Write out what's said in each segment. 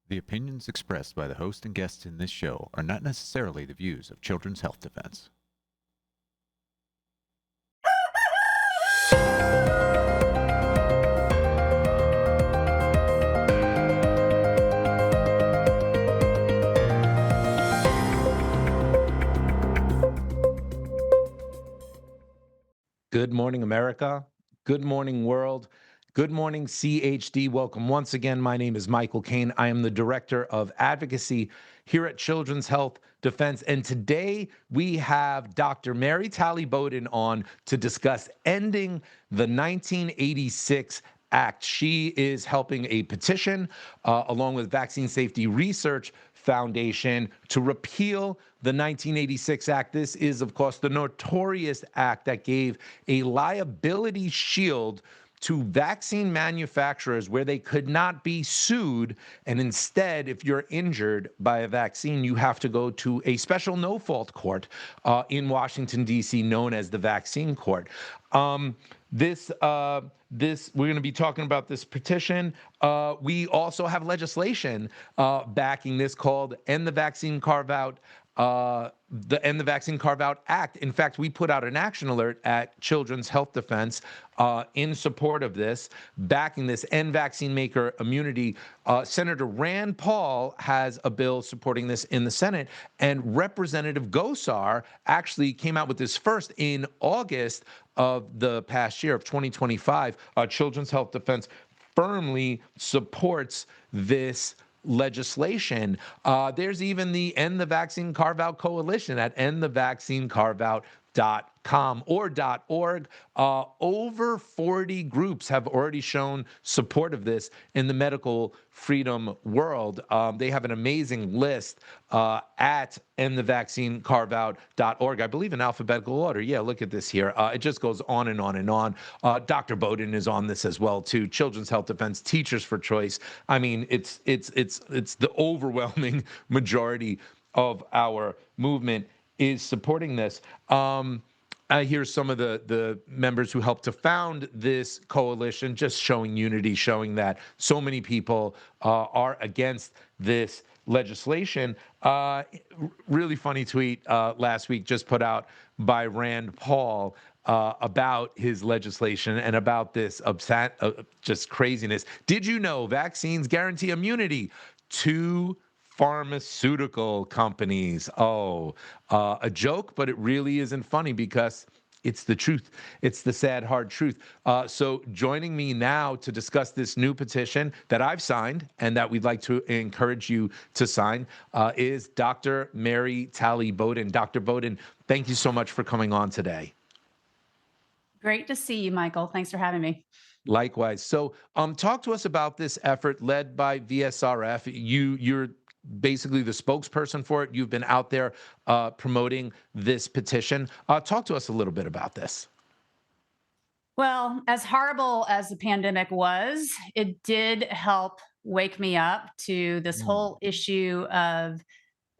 The opinions expressed by the host and guests in this show are not necessarily the views of Children's Health Defense. Good morning, America. Good morning, world. Good morning, CHD. Welcome once again. My name is Michael Kane. I am the Director of Advocacy here at Children's Health Defense. And today we have Dr. Mary Talley Bowden on to discuss ending the 1986 Act. She is helping a petition along with Vaccine Safety Research Foundation to repeal the 1986 Act. This is, of course, the notorious act that gave a liability shield to vaccine manufacturers where they could not be sued. And instead, if you're injured by a vaccine, you have to go to a special no-fault court in Washington, D.C., known as the Vaccine Court. We're going to be talking about this petition. We also have legislation backing this called End the Vaccine Carve-Out, the End the Vaccine Carve-Out Act. In fact, we put out an action alert at Children's Health Defense in support of this, backing this End Vaccine Maker Immunity. Senator Rand Paul has a bill supporting this in the Senate, and Representative Gosar actually came out with this first in August of the past year of 2025. Children's Health Defense firmly supports this legislation. There's even the End the Vaccine Carve-Out Coalition at endthevaccinecarveout.com or .org. Over 40 groups have already shown support of this in the medical freedom world. They have an amazing list at endthevaccinecarveout.org, I believe in alphabetical order. Yeah, look at this here. It just goes on and on and on. Dr. Bowden is on this as well, too. Children's Health Defense, Teachers for Choice. I mean, it's the overwhelming majority of our movement is supporting this. Here's some of the members who helped to found this coalition, just showing unity, showing that so many people are against this legislation. Really funny tweet last week just put out by Rand Paul about his legislation and about this just craziness. Did you know vaccines guarantee immunity to pharmaceutical companies? A joke, but it really isn't funny because it's the truth. It's the sad, hard truth. So joining me now to discuss this new petition that I've signed and that we'd like to encourage you to sign is Dr. Mary Talley Bowden. Dr. Bowden, thank you so much for coming on today. Great to see you, Michael. Thanks for having me. Likewise. So talk to us about this effort led by VSRF. You're basically the spokesperson for it. You've been out there promoting this petition. Talk to us a little bit about this. Well, as horrible as the pandemic was, it did help wake me up to this whole issue of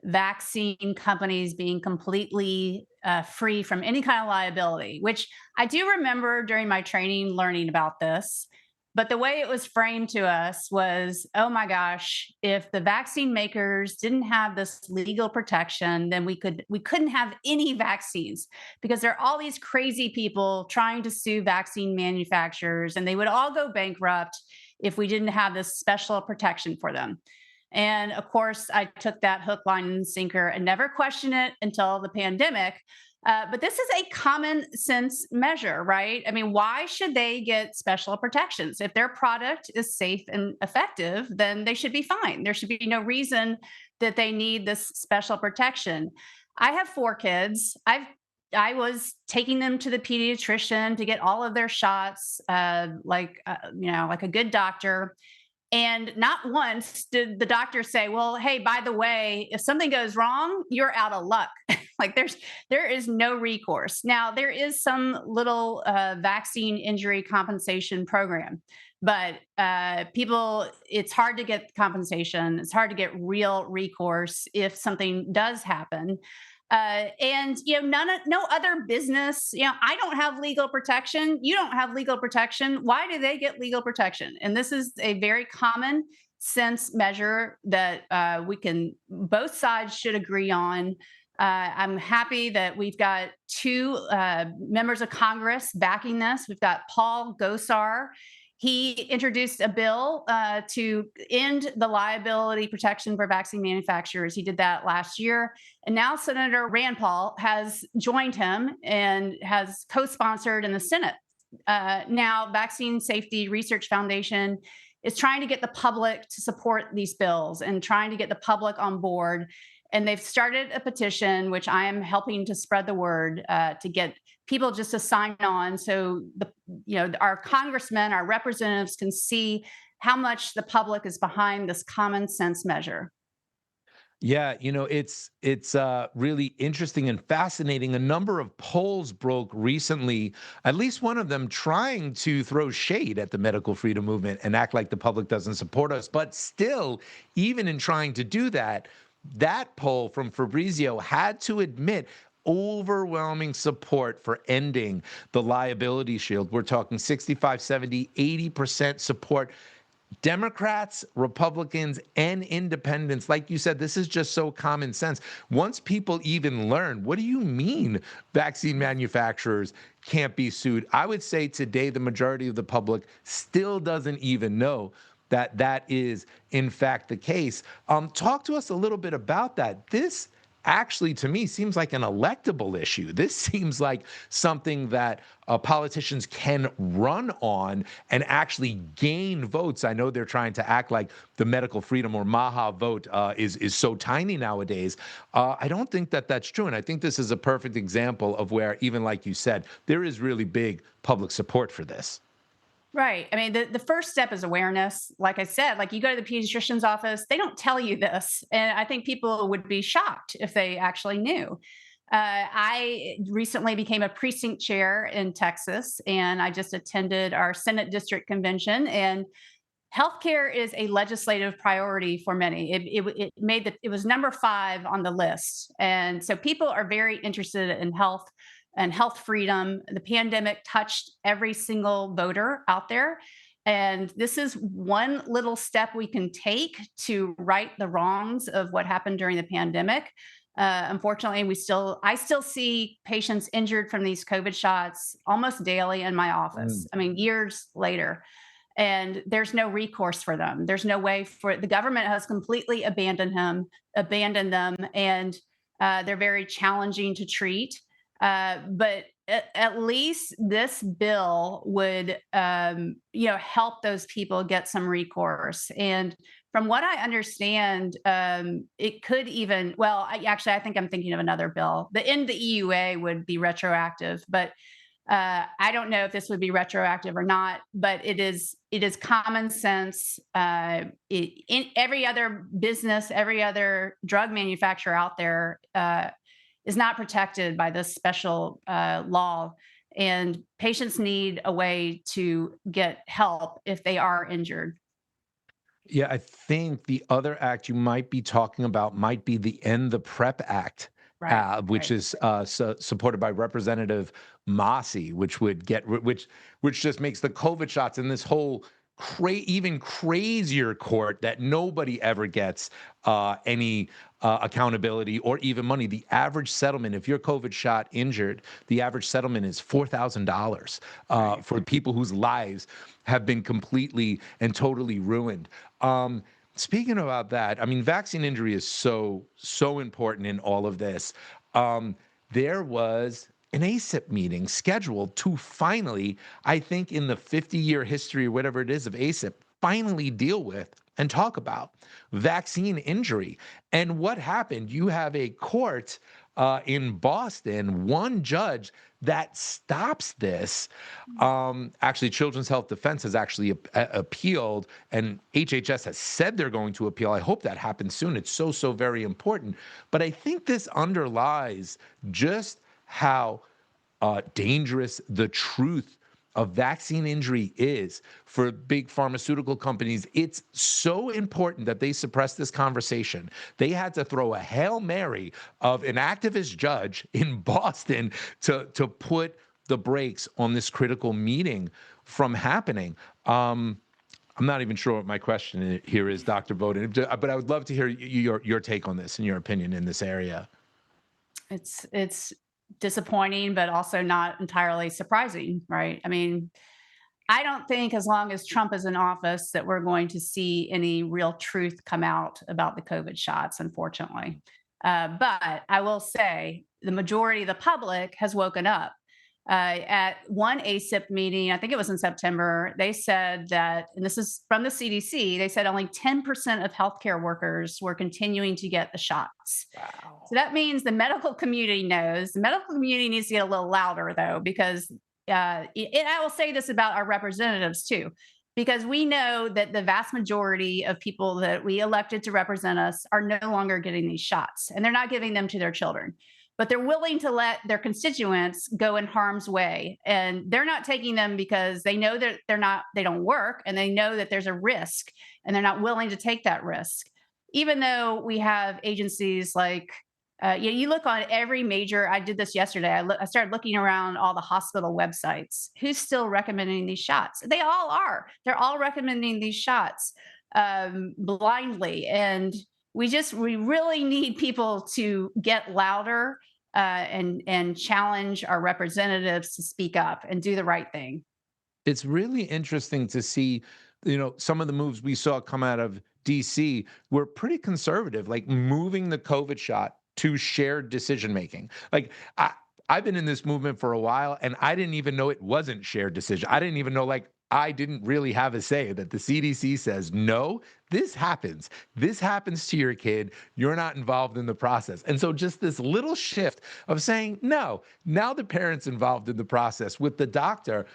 vaccine companies being completely free from any kind of liability, which I do remember during my training learning about this. But the way it was framed to us was, oh my gosh, if the vaccine makers didn't have this legal protection, then we couldn't have any vaccines because there are all these crazy people trying to sue vaccine manufacturers, and they would all go bankrupt if we didn't have this special protection for them. And of course, I took that hook, line, and sinker and never questioned it until the pandemic. But this is a common sense measure, right? I mean, why should they get special protections? If their product is safe and effective, then they should be fine. There should be no reason that they need this special protection. I have 4 kids. I was taking them to the pediatrician to get all of their shots, like a good doctor. And not once did the doctor say, well, hey, by the way, if something goes wrong, you're out of luck. Like there is no recourse. Now, there is some little vaccine injury compensation program, but it's hard to get compensation. It's hard to get real recourse if something does happen. And no other business, I don't have legal protection. You don't have legal protection. Why do they get legal protection? And this is a very common sense measure that both sides should agree on. I'm happy that we've got two members of Congress backing this. We've got Paul Gosar. He introduced a bill to end the liability protection for vaccine manufacturers. He did that last year. And now Senator Rand Paul has joined him and has co-sponsored in the Senate. Now, Vaccine Safety Research Foundation is trying to get the public to support these bills and trying to get the public on board. And they've started a petition, which I am helping to spread the word to get people just to sign on, so our congressmen, our representatives can see how much the public is behind this common sense measure. Yeah, it's really interesting and fascinating. A number of polls broke recently, at least one of them trying to throw shade at the medical freedom movement and act like the public doesn't support us. But still, even in trying to do that, that poll from Fabrizio had to admit overwhelming support for ending the liability shield. We're talking 65, 70, 80% support. Democrats, Republicans, and independents, like you said, this is just so common sense. Once people even learn, what do you mean vaccine manufacturers can't be sued? I would say today the majority of the public still doesn't even know that that is, in fact, the case. Talk to us a little bit about that. This actually, to me, seems like an electable issue. This seems like something that politicians can run on and actually gain votes. I know they're trying to act like the medical freedom or MAHA vote is so tiny nowadays. I don't think that that's true. And I think this is a perfect example of where, even like you said, there is really big public support for this. Right. I mean, the first step is awareness. Like I said, like you go to the pediatrician's office, they don't tell you this. And I think people would be shocked if they actually knew. I recently became a precinct chair in Texas, and I just attended our Senate district convention. And healthcare is a legislative priority for many. It was number 5 on the list. And so people are very interested in health and health freedom. The pandemic touched every single voter out there. And this is one little step we can take to right the wrongs of what happened during the pandemic. Unfortunately, I still see patients injured from these COVID shots almost daily in my office. I mean, years later. And there's no recourse for them. There's no way for the government has completely abandoned them, and they're very challenging to treat. But at least this bill would, help those people get some recourse. And from what I understand, it could even, I think I'm thinking of another bill. The end the EUA would be retroactive, but I don't know if this would be retroactive or not. But it is common sense. In every other business, every other drug manufacturer out there is not protected by this special law, and patients need a way to get help if they are injured. Yeah, I think the other act you might be talking about might be the End the PrEP Act, which is supported by Representative Massey, which would which just makes the COVID shots in this whole even crazier court that nobody ever gets any accountability or even money. The average settlement, if you're COVID shot injured, the average settlement is $4,000 for people whose lives have been completely and totally ruined. Speaking about that, I mean, vaccine injury is so important in all of this. There was an ACIP meeting scheduled to finally, I think in the 50-year history or whatever it is of ACIP, finally deal with and talk about vaccine injury. And what happened? You have a court in Boston, one judge that stops this. Actually, Children's Health Defense has actually appealed, and HHS has said they're going to appeal. I hope that happens soon. It's so very important. But I think this underlies just how dangerous the truth of vaccine injury is for big pharmaceutical companies. It's so important that they suppress this conversation. They had to throw a Hail Mary of an activist judge in Boston to put the brakes on this critical meeting from happening. I'm not even sure what my question here is, Dr. Bowden, but I would love to hear your take on this and your opinion in this area. It's disappointing, but also not entirely surprising, right? I mean, I don't think as long as Trump is in office that we're going to see any real truth come out about the COVID shots, unfortunately. But I will say the majority of the public has woken up. At one ACIP meeting, I think it was in September, they said that, and this is from the CDC, they said only 10% of healthcare workers were continuing to get the shots. Wow. So that means the medical community knows. The medical community needs to get a little louder, though, because and I will say this about our representatives, too, because we know that the vast majority of people that we elected to represent us are no longer getting these shots, and they're not giving them to their children. But they're willing to let their constituents go in harm's way. And they're not taking them because they know that they don't work, and they know that there's a risk, and they're not willing to take that risk. Even though we have agencies like, you look on every major, I did this yesterday. I started looking around all the hospital websites. Who's still recommending these shots? They all are. They're all recommending these shots blindly. And we really need people to get louder and challenge our representatives to speak up and do the right thing. It's really interesting to see, some of the moves we saw come out of DC were pretty conservative, like moving the COVID shot to shared decision making. Like I've been in this movement for a while, and I didn't even know it wasn't shared decision. I didn't even know, I didn't really have a say that the CDC says, no, this happens. This happens to your kid. You're not involved in the process. And so just this little shift of saying, no, now the parent's involved in the process with the doctor,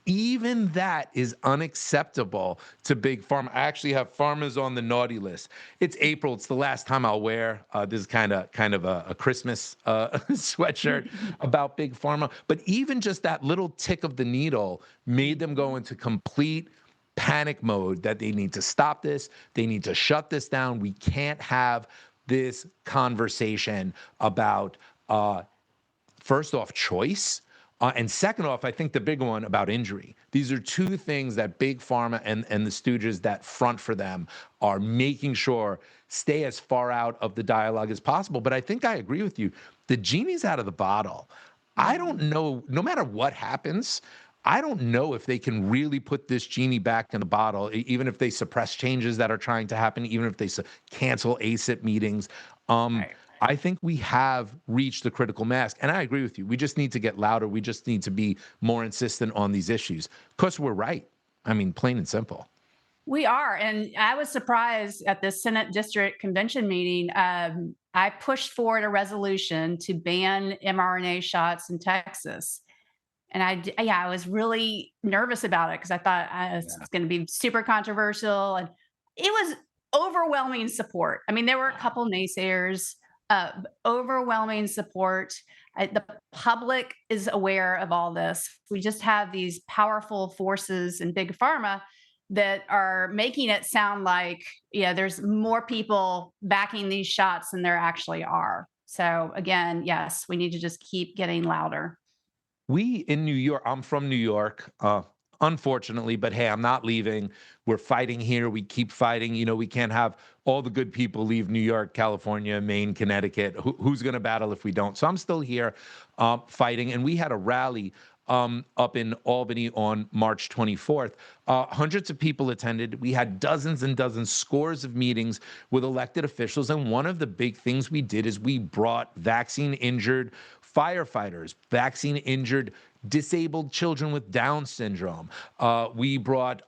even that is unacceptable to big pharma. I actually have pharmas on the naughty list. It's April. It's the last time I'll wear this is kind of a Christmas sweatshirt about big pharma. But even just that little tick of the needle made them go into complete panic mode that they need to stop this. They need to shut this down. We can't have this conversation about, first off, choice. And second off, I think the big one about injury. These are two things that big pharma and the stooges that front for them are making sure stay as far out of the dialogue as possible. But I think I agree with you. The genie's out of the bottle. I don't know, no matter what happens, I don't know if they can really put this genie back in the bottle, even if they suppress changes that are trying to happen, even if they cancel ACIP meetings. Right. I think we have reached the critical mass. And I agree with you. We just need to get louder. We just need to be more insistent on these issues because we're right. I mean, plain and simple. We are. And I was surprised at the Senate District Convention meeting. I pushed forward a resolution to ban mRNA shots in Texas. And I was really nervous about it because I thought it's going to be super controversial. And it was overwhelming support. I mean, there were a couple naysayers. Overwhelming support. The public is aware of all this. We just have these powerful forces in big pharma that are making it sound like, there's more people backing these shots than there actually are. So again, yes, we need to just keep getting louder. We in New York, I'm from New York, unfortunately, but hey, I'm not leaving. We're fighting here. We keep fighting. We can't have all the good people leave New York, California, Maine, Connecticut. Who's going to battle if we don't? So I'm still here fighting. And we had a rally up in Albany on March 24th. Hundreds of people attended. We had dozens and dozens, scores of meetings with elected officials. And one of the big things we did is we brought vaccine-injured firefighters, vaccine-injured disabled children with Down syndrome. We brought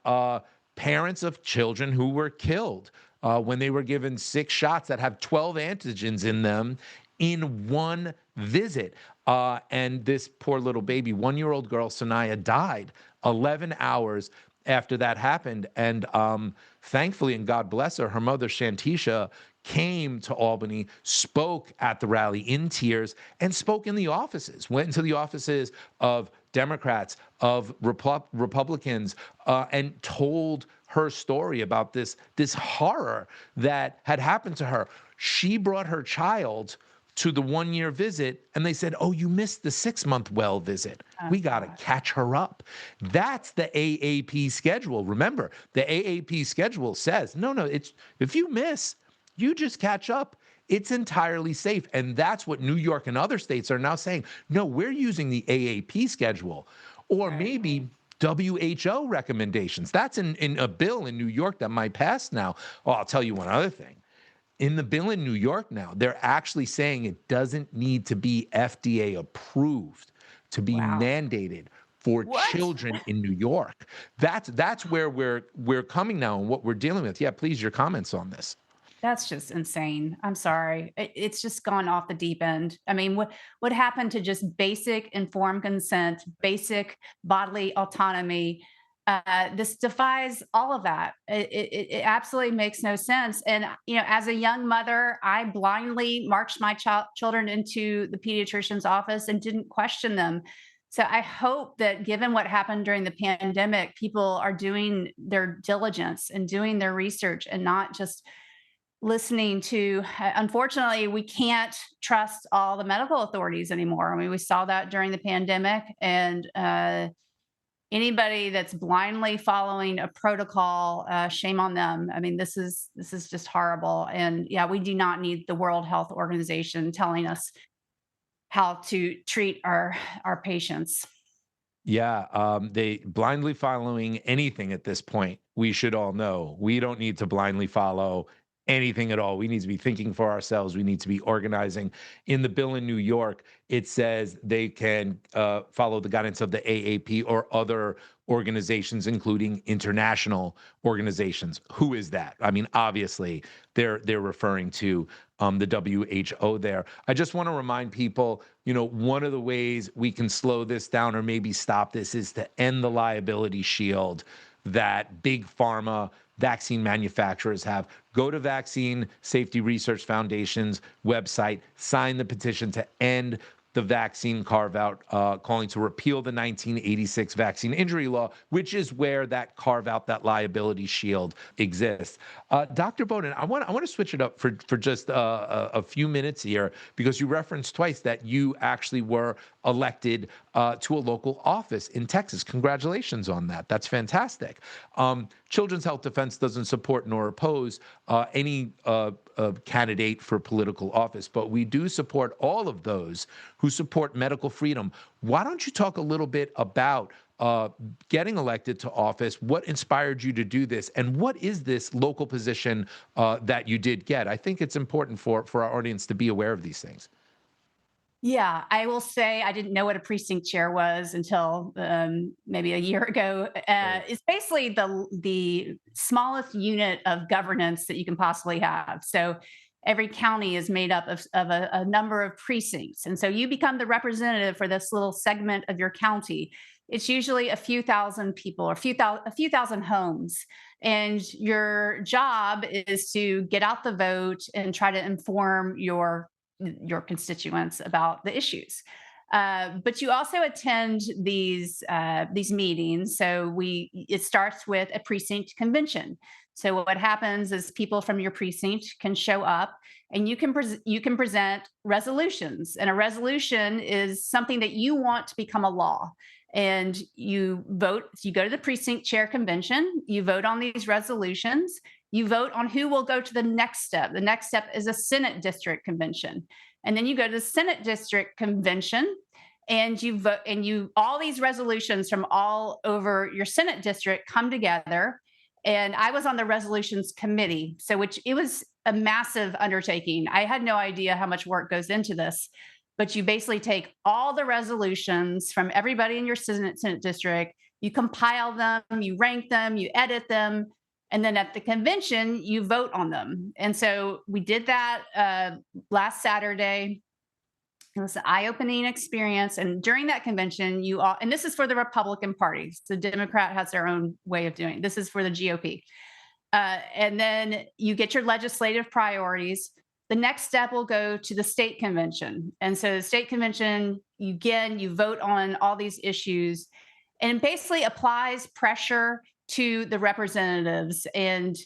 parents of children who were killed when they were given 6 shots that have 12 antigens in them in one visit. And this poor little baby, 1-year-old girl, Sanaya, died 11 hours after that happened. And thankfully, and God bless her, her mother, Shantisha, came to Albany, spoke at the rally in tears, and spoke in the offices, went into the offices of Democrats, of Republicans, and told her story about this horror that had happened to her. She brought her child to the 1-year visit, and they said, oh, you missed the 6-month well visit. Oh, We got to gosh. catch her up. That's the AAP schedule. Remember, the AAP schedule says, no, it's if you miss, you just catch up. It's entirely safe. And that's what New York and other states are now saying. No, we're using the AAP schedule, or Right. maybe WHO recommendations. That's in a bill in New York that might pass now. Oh, I'll tell you one other thing. In the bill in New York now, they're actually saying it doesn't need to be FDA approved to be Wow. mandated for What? children in New York. That's where we're coming now and what we're dealing with. Yeah, please, your comments on this. That's just insane. I'm sorry. It's just gone off the deep end. I mean, what happened to just basic informed consent, basic bodily autonomy? This defies all of that. It absolutely makes no sense. And as a young mother, I blindly marched my children into the pediatrician's office and didn't question them. So I hope that given what happened during the pandemic, people are doing their diligence and doing their research and not just listening to. Unfortunately, we can't trust all the medical authorities anymore. I mean, we saw that during the pandemic, and anybody that's blindly following a protocol, shame on them. I mean, this is just horrible. And yeah, we do not need the World Health Organization telling us how to treat our patients. Yeah, they blindly following anything at this point. We should all know we don't need to blindly follow anything at all. We need to be thinking for ourselves. We need to be organizing. In the bill in New York, it says they can follow the guidance of the AAP or other organizations, including international organizations. Who is that? I mean, obviously, they're referring to the WHO there. I just want to remind people, one of the ways we can slow this down or maybe stop this is to end the liability shield that big pharma vaccine manufacturers have. Go to Vaccine Safety Research Foundation's website, sign the petition to end the vaccine carve-out, calling to repeal the 1986 vaccine injury law, which is where that carve-out, that liability shield exists. Dr. Bowden, I want to switch it up for just a few minutes here, because you referenced twice that you actually were elected to a local office in Texas. Congratulations on that. That's fantastic. Children's Health Defense doesn't support nor oppose any candidate for political office, but we do support all of those who support medical freedom. Why don't you talk a little bit about getting elected to office, what inspired you to do this, and what is this local position that you did get? I think it's important for our audience to be aware of these things. Yeah, I will say I didn't know what a precinct chair was until maybe a year ago. Right. It's basically the smallest unit of governance that you can possibly have. So every county is made up of a number of precincts, and so you become the representative for this little segment of your county. It's usually a few thousand people or a few thousand homes, and your job is to get out the vote and try to inform your constituents about the issues. But you also attend these meetings. So it starts with a precinct convention. So what happens is people from your precinct can show up, and you can present resolutions. And a resolution is something that you want to become a law. And you vote. You go to the precinct chair convention. You vote on these resolutions. You vote on who will go to the next step. The next step is a Senate district convention. And then you go to the Senate district convention, and you vote, and all these resolutions from all over your Senate district come together. And I was on the resolutions committee, it was a massive undertaking. I had no idea how much work goes into this, but you basically take all the resolutions from everybody in your Senate district, you compile them, you rank them, you edit them, and then at the convention, you vote on them. And so we did that last Saturday. It was an eye-opening experience. And during that convention, and this is for the Republican Party. So the Democrat has their own way of doing it. This is for the GOP. And then you get your legislative priorities. The next step will go to the state convention. And so the state convention, you vote on all these issues, and it basically applies pressure to the representatives. And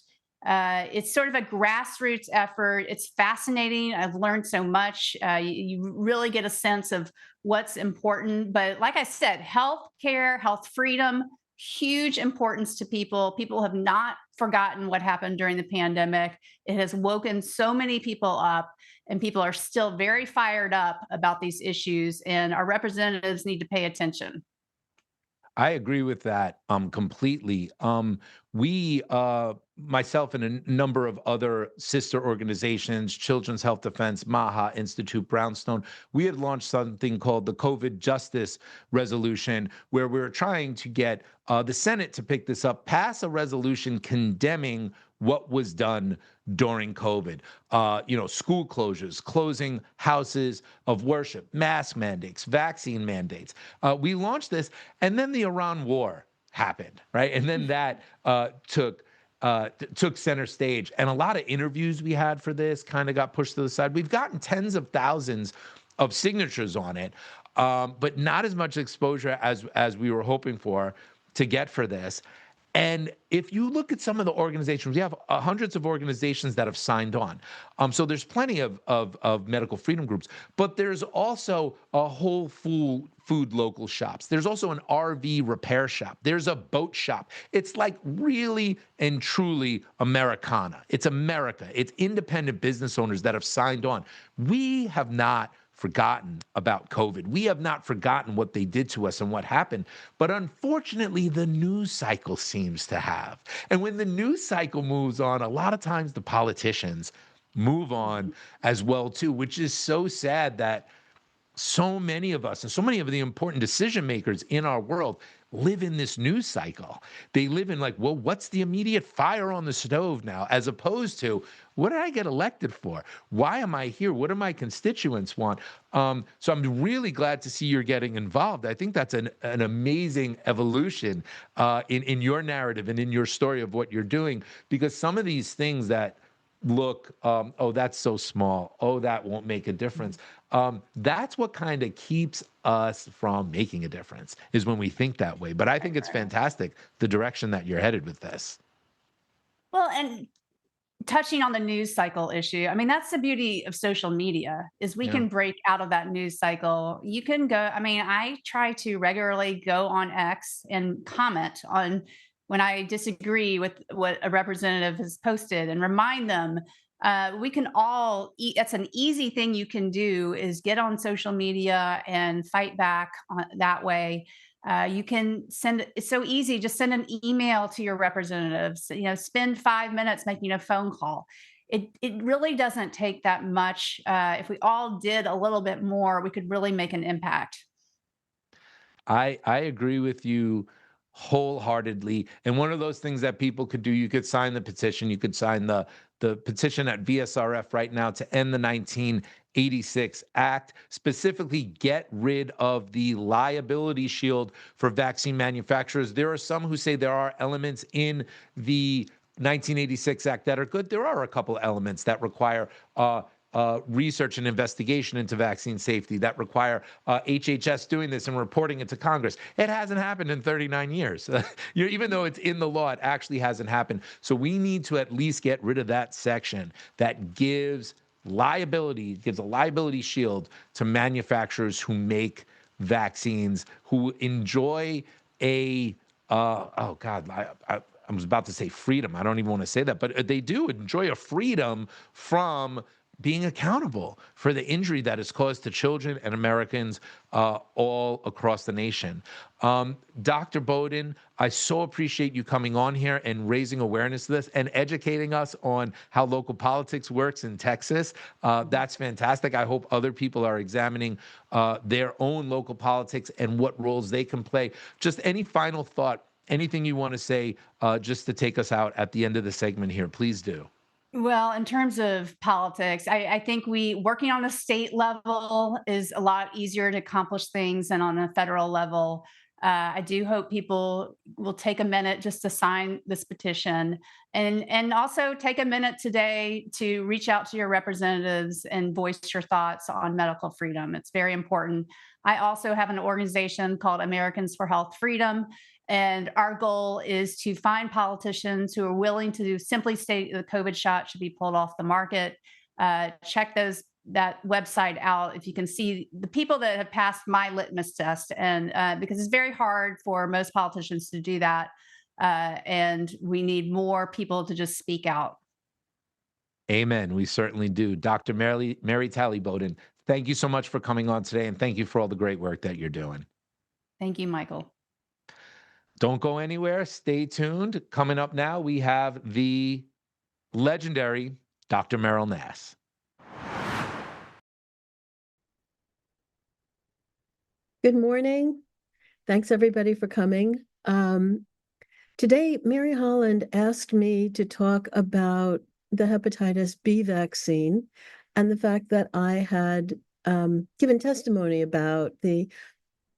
It's sort of a grassroots effort. It's fascinating. I've learned so much. You really get a sense of what's important. But like I said, health care, health freedom, huge importance to people. People have not forgotten what happened during the pandemic. It has woken so many people up, and people are still very fired up about these issues. And our representatives need to pay attention. I agree with that completely. We, myself and a number of other sister organizations, Children's Health Defense, MAHA Institute, Brownstone, we had launched something called the COVID Justice Resolution, where we were trying to get the Senate to pick this up, pass a resolution condemning what was done during COVID. School closures, closing houses of worship, mask mandates, vaccine mandates. We launched this, and then the Iran war happened, right? And then that took center stage. And a lot of interviews we had for this kind of got pushed to the side. We've gotten tens of thousands of signatures on it, but not as much exposure as we were hoping for to get for this. And if you look at some of the organizations, we have hundreds of organizations that have signed on. So there's plenty of medical freedom groups, but there's also a whole food local shops. There's also an RV repair shop. There's a boat shop. It's like really and truly Americana. It's America. It's independent business owners that have signed on. We have not forgotten about COVID. We have not forgotten what they did to us and what happened. But unfortunately, the news cycle seems to have. And when the news cycle moves on, a lot of times the politicians move on as well, too, which is so sad that so many of us and so many of the important decision makers in our world live in this news cycle. They live in like, well, what's the immediate fire on the stove now? As opposed to, what did I get elected for? Why am I here? What do my constituents want? So I'm really glad to see you're getting involved. I think that's an amazing evolution in your narrative and in your story of what you're doing, because some of these things that look, oh, that's so small. Oh, that won't make a difference. That's what kind of keeps us from making a difference, is when we think that way. But I think it's fantastic, the direction that you're headed with this. Well, and touching on the news cycle issue, I mean, that's the beauty of social media, is we Yeah. can break out of that news cycle. You can go, I mean, I try to regularly go on X and comment on when I disagree with what a representative has posted and remind them. We can all eat. That's an easy thing you can do, is get on social media and fight back that way. You can send, it's so easy, just send an email to your representatives, spend 5 minutes making a phone call. It really doesn't take that much. If we all did a little bit more, we could really make an impact. I agree with you wholeheartedly. And one of those things that people could do, you could sign the petition. You could sign the petition at VSRF right now to end the 1986 Act, specifically get rid of the liability shield for vaccine manufacturers. There are some who say there are elements in the 1986 Act that are good. There are a couple elements that require research and investigation into vaccine safety, that require HHS doing this and reporting it to Congress. It hasn't happened in 39 years. Even though it's in the law, it actually hasn't happened. So we need to at least get rid of that section that gives a liability shield to manufacturers who make vaccines, who enjoy I was about to say freedom. I don't even want to say that, but they do enjoy a freedom from being accountable for the injury that is caused to children and Americans all across the nation. Dr. Bowden, I so appreciate you coming on here and raising awareness of this and educating us on how local politics works in Texas. That's fantastic. I hope other people are examining their own local politics and what roles they can play. Just any final thought, anything you want to say just to take us out at the end of the segment here, please do. Well, in terms of politics, I think working on a state level is a lot easier to accomplish things than on a federal level. I do hope people will take a minute just to sign this petition, and also take a minute today to reach out to your representatives and voice your thoughts on medical freedom. It's very important. I also have an organization called Americans for Health Freedom. And our goal is to find politicians who are willing to simply state the COVID shot should be pulled off the market. Check that website out if you can see the people that have passed my litmus test, and because it's very hard for most politicians to do that, and we need more people to just speak out. Amen. We certainly do. Dr. Mary Talley Bowden, thank you so much for coming on today, and thank you for all the great work that you're doing. Thank you, Michael. Don't go anywhere. Stay tuned. Coming up now, we have the legendary Dr. Meryl Nass. Good morning. Thanks, everybody, for coming. Today, Mary Holland asked me to talk about the Hepatitis B vaccine and the fact that I had given testimony about the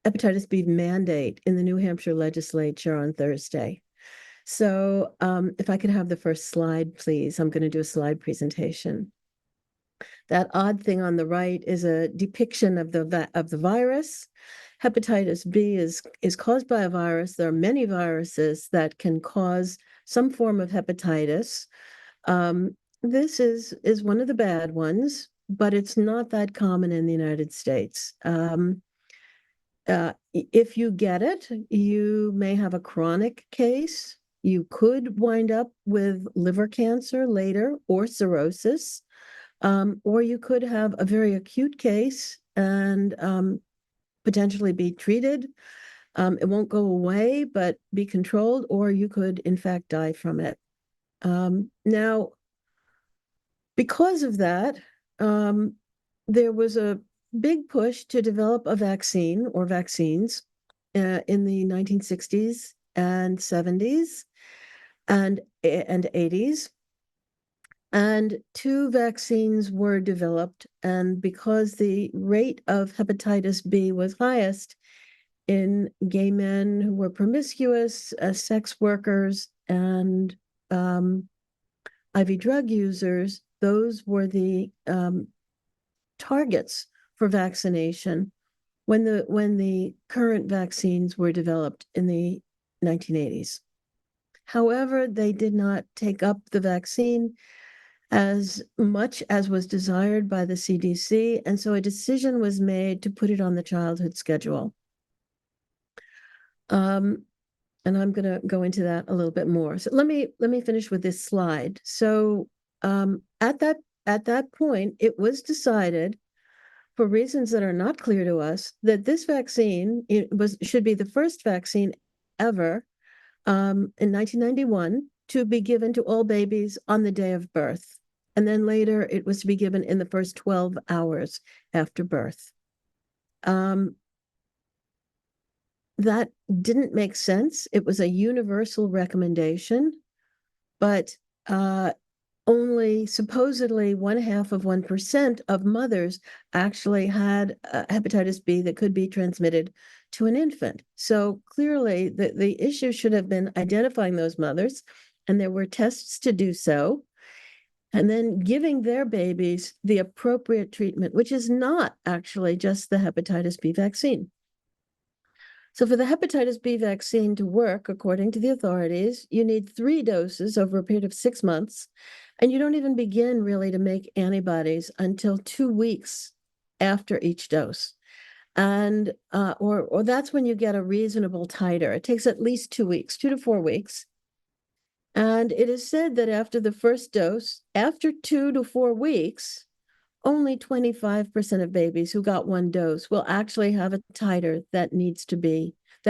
Hepatitis B mandate in the New Hampshire legislature on Thursday. So if I could have the first slide, please. I'm going to do a slide presentation. That odd thing on the right is a depiction of the virus. Hepatitis B is caused by a virus. There are many viruses that can cause some form of hepatitis. This is one of the bad ones, but it's not that common in the United States. If you get it, you may have a chronic case. You could wind up with liver cancer later or cirrhosis, or you could have a very acute case and potentially be treated. It won't go away, but be controlled, or you could, in fact, die from it. Now, because of that, there was a big push to develop a vaccine or vaccines in the 1960s and 70s and 80s. And 2 vaccines were developed. And because the rate of hepatitis B was highest in gay men who were promiscuous, sex workers, and IV drug users, those were the targets for vaccination when the current vaccines were developed in the 1980s. However, they did not take up the vaccine as much as was desired by the CDC, and so a decision was made to put it on the childhood schedule. And I'm going to go into that a little bit more. So let me finish with this slide. So at that point, it was decided, for reasons that are not clear to us, that this vaccine should be the first vaccine ever in 1991 to be given to all babies on the day of birth. And then later it was to be given in the first 12 hours after birth. That didn't make sense. It was a universal recommendation, but only supposedly 0.5% of mothers actually had hepatitis B that could be transmitted to an infant. So clearly the issue should have been identifying those mothers, and there were tests to do so, and then giving their babies the appropriate treatment, which is not actually just the hepatitis B vaccine. So for the hepatitis B vaccine to work, according to the authorities, you need 3 doses over a period of 6 months, and you don't even begin really to make antibodies until 2 weeks after each dose. And or that's when you get a reasonable titer. It takes at least 2 weeks, 2 to 4 weeks. And it is said that after the first dose, after 2 to 4 weeks, only 25% of babies who got 1 dose will actually have a titer that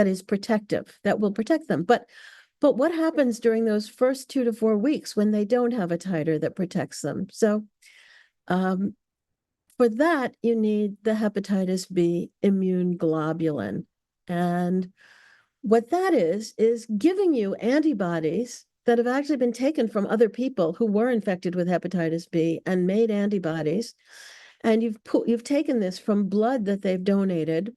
is protective, that will protect them. But what happens during those first 2 to 4 weeks when they don't have a titer that protects them? So for that, you need the hepatitis B immune globulin. And what that is giving you antibodies that have actually been taken from other people who were infected with hepatitis B and made antibodies. And you've taken this from blood that they've donated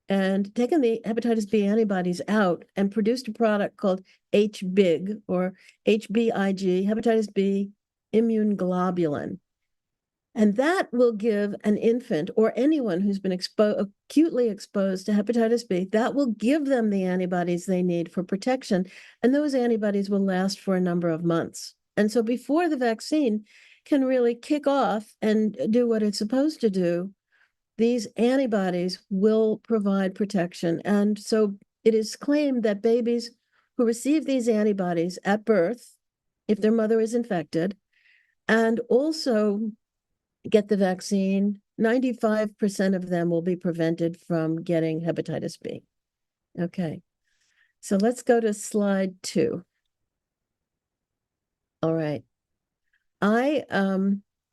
and taken the hepatitis B antibodies out and produced a product called HBsAg or HBsAg, hepatitis B immune globulin. And that will give an infant or anyone who's been acutely exposed to hepatitis B, that will give them the antibodies they need for protection. And those antibodies will last for a number of months. And so before the vaccine can really kick off and do what it's supposed to do, these antibodies will provide protection. And so it is claimed that babies who receive these antibodies at birth, if their mother is infected, and also get the vaccine, 95% of them will be prevented from getting hepatitis B. Okay, so let's go to slide 2. All right. I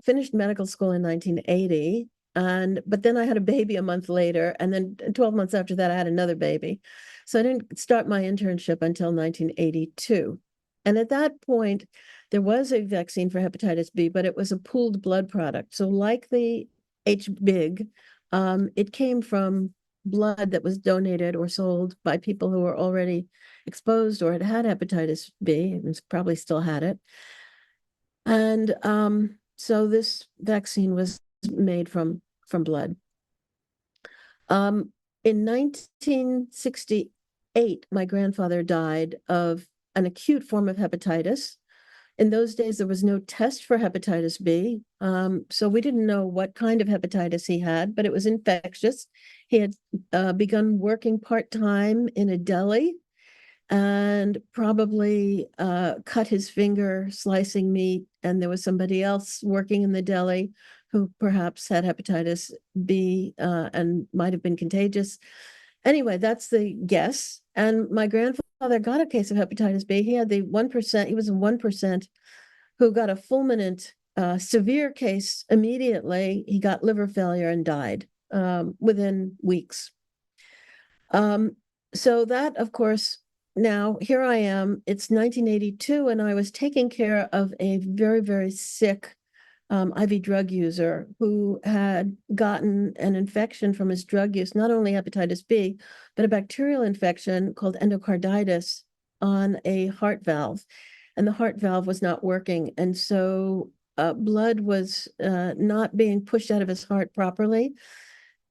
finished medical school in 1980, but then I had a baby a month later, and then 12 months after that, I had another baby. So I didn't start my internship until 1982. And at that point, there was a vaccine for hepatitis B, but it was a pooled blood product. So like the HBsAg, it came from blood that was donated or sold by people who were already exposed or had had hepatitis B, and probably still had it. And so this vaccine was made from blood. In 1968, my grandfather died of an acute form of hepatitis. In those days, there was no test for hepatitis B, so we didn't know what kind of hepatitis he had, but it was infectious. He had begun working part-time in a deli and probably cut his finger slicing meat, and there was somebody else working in the deli who perhaps had hepatitis B and might have been contagious. Anyway, that's the guess. And my grandfather got a case of hepatitis B. He had the 1%, he was in 1% who got a fulminant severe case immediately. He got liver failure and died within weeks. So that, of course, now here I am, it's 1982, and I was taking care of a very, very sick IV drug user who had gotten an infection from his drug use, not only hepatitis B, but a bacterial infection called endocarditis on a heart valve. And the heart valve was not working. And so blood was not being pushed out of his heart properly.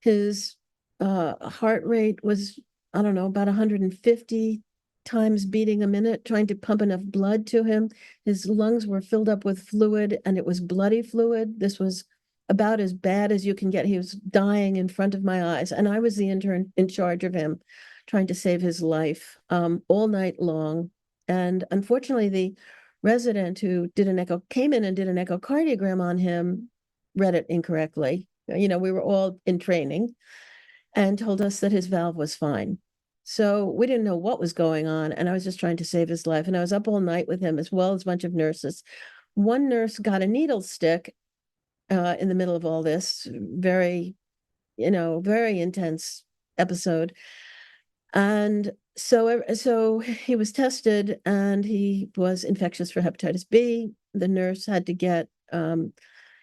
His heart rate was, I don't know, about 150 times beating a minute, trying to pump enough blood to him. His lungs were filled up with fluid, and it was bloody fluid. This was about as bad as you can get. He was dying in front of my eyes, and I was the intern in charge of him, trying to save his life all night long. And unfortunately, the resident who came in and did an echocardiogram on him, read it incorrectly. You know, we were all in training, and told us that his valve was fine. So we didn't know what was going on, and I was just trying to save his life. And I was up all night with him, as well as a bunch of nurses. One nurse got a needle stick in the middle of all this, very intense episode. And so he was tested, and he was infectious for hepatitis B. The nurse had to get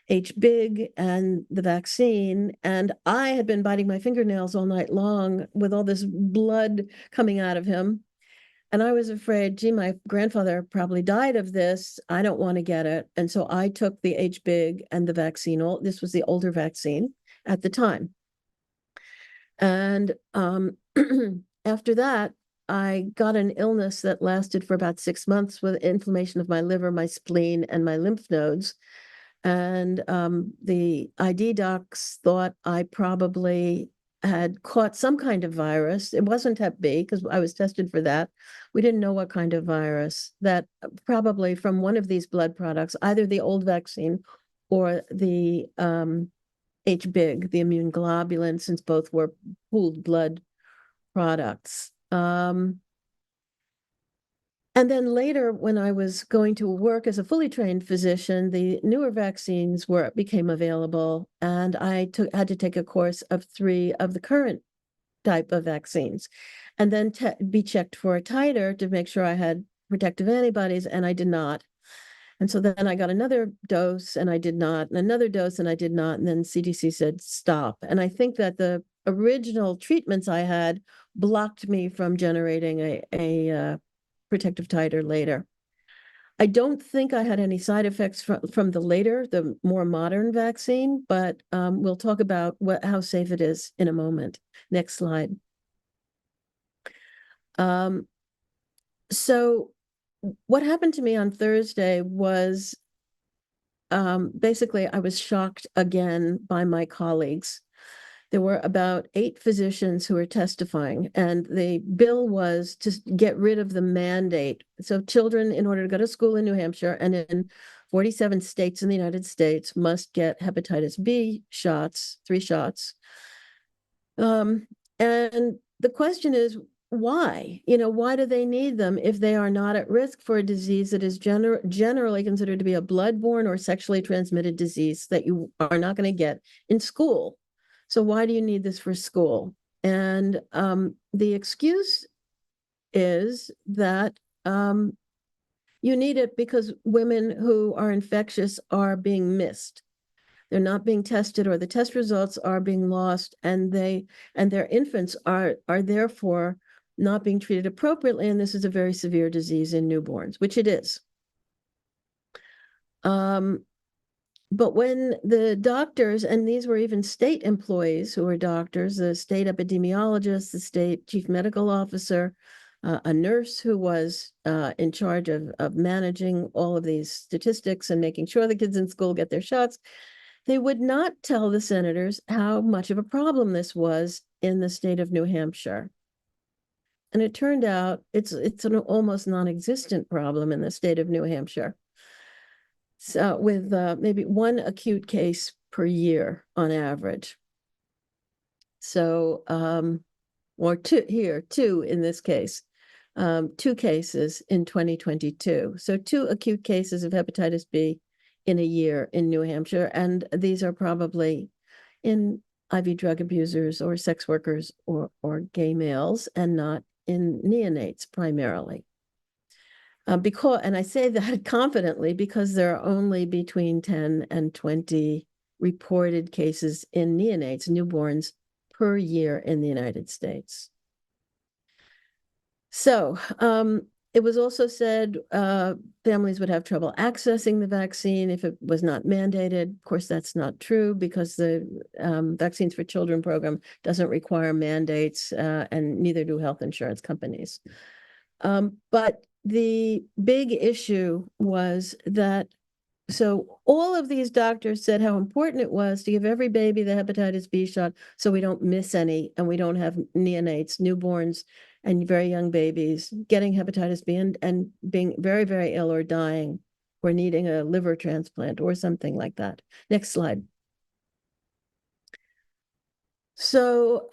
HBsAg and the vaccine, and I had been biting my fingernails all night long with all this blood coming out of him. And I was afraid, gee, my grandfather probably died of this. I don't want to get it. And so I took the HBsAg and the vaccine. This was the older vaccine at the time. And after that, I got an illness that lasted for about 6 months with inflammation of my liver, my spleen, and my lymph nodes. And the ID docs thought I probably had caught some kind of virus. It wasn't Hep B, because I was tested for that. We didn't know what kind of virus. That probably from one of these blood products, either the old vaccine or the HBsAg, the immune globulin, since both were pooled blood products. And then later, when I was going to work as a fully trained physician, the newer vaccines became available, and I had to take a course of 3 of the current type of vaccines, and then be checked for a titer to make sure I had protective antibodies, and I did not. And so then I got another dose, and I did not, and another dose, and I did not, and then CDC said stop. And I think that the original treatments I had blocked me from generating a protective titer later. I don't think I had any side effects from the more modern vaccine, but we'll talk about how safe it is in a moment. Next slide. So what happened to me on Thursday was basically I was shocked again by my colleagues. There were about 8 physicians who were testifying, and the bill was to get rid of the mandate. So children, in order to go to school in New Hampshire and in 47 states in the United States, must get hepatitis B shots, 3 shots. And the question is, why? Why do they need them if they are not at risk for a disease that is generally considered to be a bloodborne or sexually transmitted disease that you are not going to get in school? So why do you need this for school? And the excuse is that you need it because women who are infectious are being missed. They're not being tested, or the test results are being lost, and their infants are therefore not being treated appropriately. And this is a very severe disease in newborns, which it is. But when the doctors, and these were even state employees who were doctors, the state epidemiologist, the state chief medical officer, a nurse who was in charge of managing all of these statistics and making sure the kids in school get their shots, they would not tell the senators how much of a problem this was in the state of New Hampshire. And it turned out it's an almost non-existent problem in the state of New Hampshire. So with maybe 1 acute case per year on average. So, or 2 in this case, 2 cases in 2022. So 2 acute cases of hepatitis B in a year in New Hampshire. And these are probably in IV drug abusers or sex workers or gay males, and not in neonates primarily. And I say that confidently because there are only between 10 and 20 reported cases in neonates, newborns, per year in the United States. So it was also said families would have trouble accessing the vaccine if it was not mandated. Of course, that's not true, because the Vaccines for Children program doesn't require mandates, and neither do health insurance companies. But the big issue was that, so all of these doctors said how important it was to give every baby the hepatitis B shot so we don't miss any, and we don't have neonates, newborns, and very young babies getting hepatitis B and being very, very ill or dying or needing a liver transplant or something like that. Next slide. So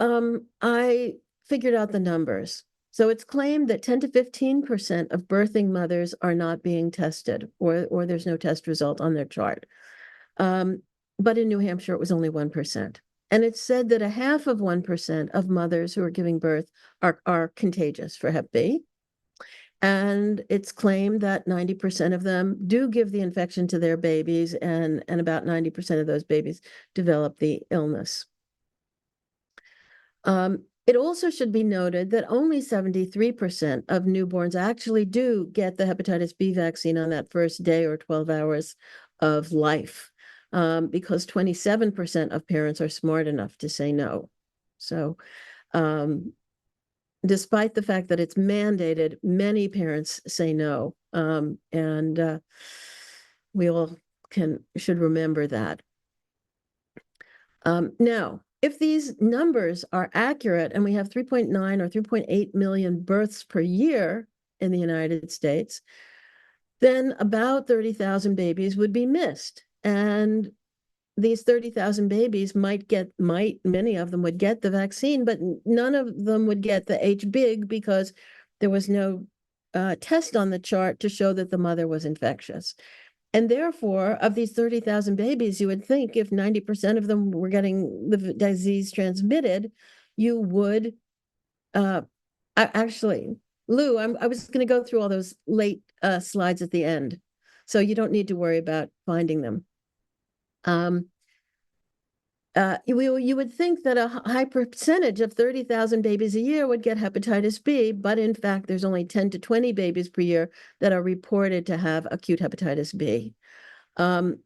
I figured out the numbers. So it's claimed that 10 to 15% of birthing mothers are not being tested, or there's no test result on their chart. But in New Hampshire, it was only 1%. And it's said that 0.5% of mothers who are giving birth are contagious for Hep B. And it's claimed that 90% of them do give the infection to their babies, and about 90% of those babies develop the illness. It also should be noted that only 73% of newborns actually do get the hepatitis B vaccine on that first day or 12 hours of life, because 27% of parents are smart enough to say no. So despite the fact that it's mandated, many parents say no, and we all should remember that. Now, if these numbers are accurate, and we have 3.9 or 3.8 million births per year in the United States, then about 30,000 babies would be missed. And these 30,000 babies many of them would get the vaccine, but none of them would get the HBsAg because there was no test on the chart to show that the mother was infectious. And therefore, of these 30,000 babies, you would think if 90% of them were getting the disease transmitted, you would actually, Lou, I was going to go through all those late slides at the end, so you don't need to worry about finding them. you would think that a high percentage of 30,000 babies a year would get hepatitis B, but in fact, there's only 10 to 20 babies per year that are reported to have acute hepatitis B. And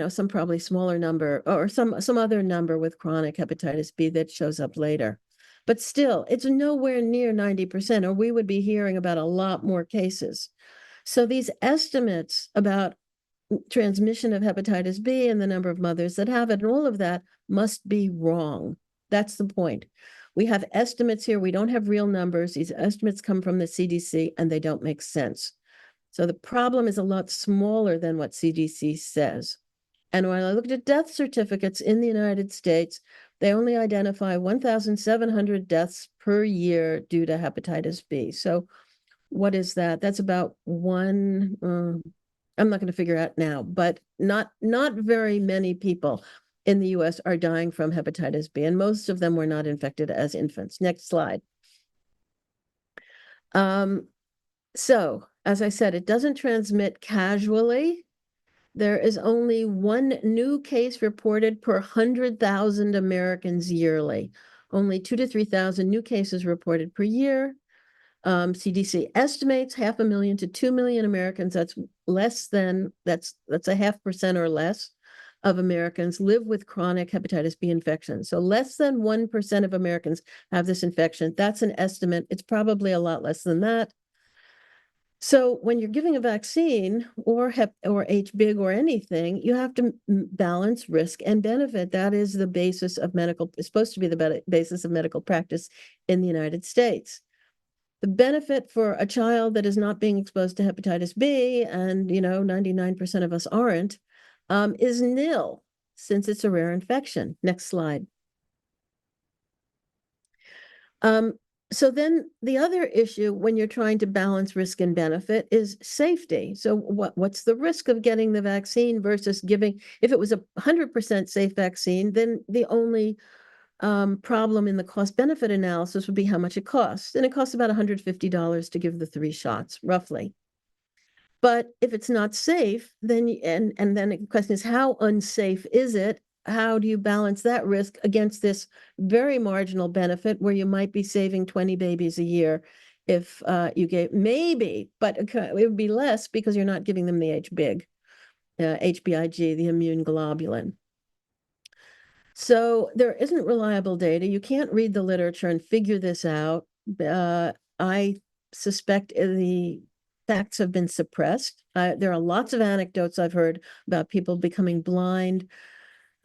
some probably smaller number or some other number with chronic hepatitis B that shows up later. But still, it's nowhere near 90%, or we would be hearing about a lot more cases. So these estimates about transmission of hepatitis B and the number of mothers that have it and all of that must be wrong. That's the point. We have estimates here. We don't have real numbers. These estimates come from the CDC and they don't make sense. So the problem is a lot smaller than what CDC says. And when I looked at death certificates in the United States, they only identify 1,700 deaths per year due to hepatitis B. So what is that? That's about one, I'm not going to figure out now, but not very many people in the US are dying from hepatitis B, and most of them were not infected as infants. Next slide. So, as I said, it doesn't transmit casually. There is only one new case reported per 100,000 Americans yearly. Only 2,000 to 3,000 new cases reported per year. CDC estimates 500,000 to 2 million Americans. That's less than, that's a 0.5% or less of Americans live with chronic hepatitis B infection. So less than 1% of Americans have this infection. That's an estimate. It's probably a lot less than that. So when you're giving a vaccine or HBsAg or anything, you have to balance risk and benefit. That is the basis of it's supposed to be the basis of medical practice in the United States. The benefit for a child that is not being exposed to hepatitis B, and 99% of us aren't, is nil, since it's a rare infection. Next slide. So then the other issue when you're trying to balance risk and benefit is safety. So what's the risk of getting the vaccine versus giving? If it was a 100% safe vaccine, then the only problem in the cost-benefit analysis would be how much it costs. And it costs about $150 to give the 3 shots, roughly. But if it's not safe, then and then the question is, how unsafe is it? How do you balance that risk against this very marginal benefit where you might be saving 20 babies a year if you gave maybe, but it would be less because you're not giving them the HBsAg, the immune globulin. So there isn't reliable data. You can't read the literature and figure this out. I suspect the facts have been suppressed. There are lots of anecdotes I've heard about people becoming blind.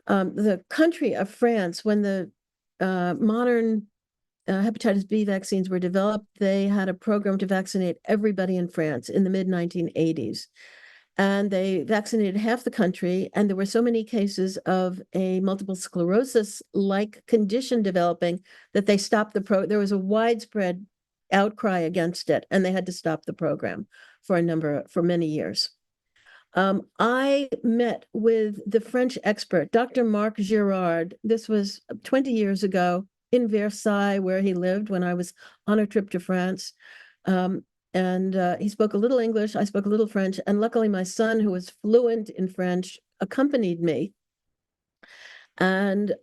The country of France, when the modern hepatitis B vaccines were developed, they had a program to vaccinate everybody in France in the mid-1980s. And they vaccinated half the country, and there were so many cases of a multiple sclerosis-like condition developing that they stopped there was a widespread outcry against it, and they had to stop the program for many years. I met with the French expert, Dr. Marc Girard. This was 20 years ago in Versailles, where he lived when I was on a trip to France. And he spoke a little English, I spoke a little French, and luckily my son, who was fluent in French, accompanied me. And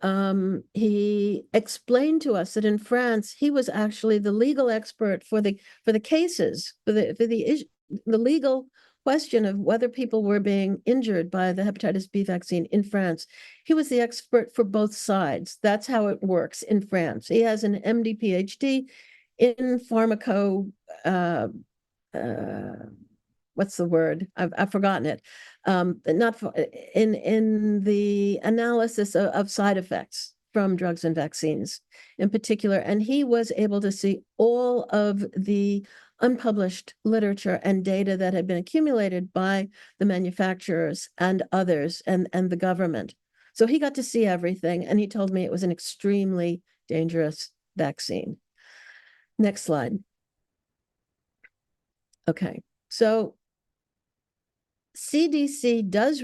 he explained to us that in France, he was actually the legal expert for the cases, for the legal question of whether people were being injured by the hepatitis B vaccine in France. He was the expert for both sides. That's how it works in France. He has an MD PhD in what's the word? I've forgotten it. In the analysis of side effects from drugs and vaccines in particular. And he was able to see all of the unpublished literature and data that had been accumulated by the manufacturers and others and the government. So he got to see everything, and he told me it was an extremely dangerous vaccine. Next slide. Okay, so CDC does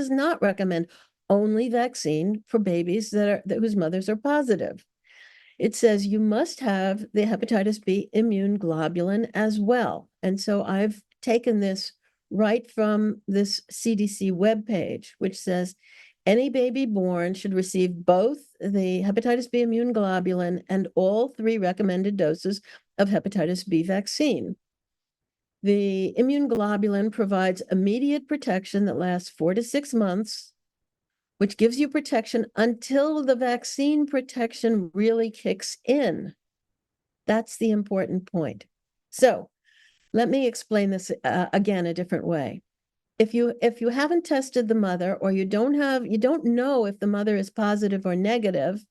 not recommend only vaccine for babies whose mothers are positive. It says you must have the hepatitis B immune globulin as well. And so I've taken this right from this CDC webpage, which says Any baby born should receive both the hepatitis B immune globulin and all 3 recommended doses of hepatitis B vaccine. The immune globulin provides immediate protection that lasts 4 to 6 months, which gives you protection until the vaccine protection really kicks in. That's the important point. So let me explain this again a different way. If you haven't tested the mother, or you don't know if the mother is positive or negative,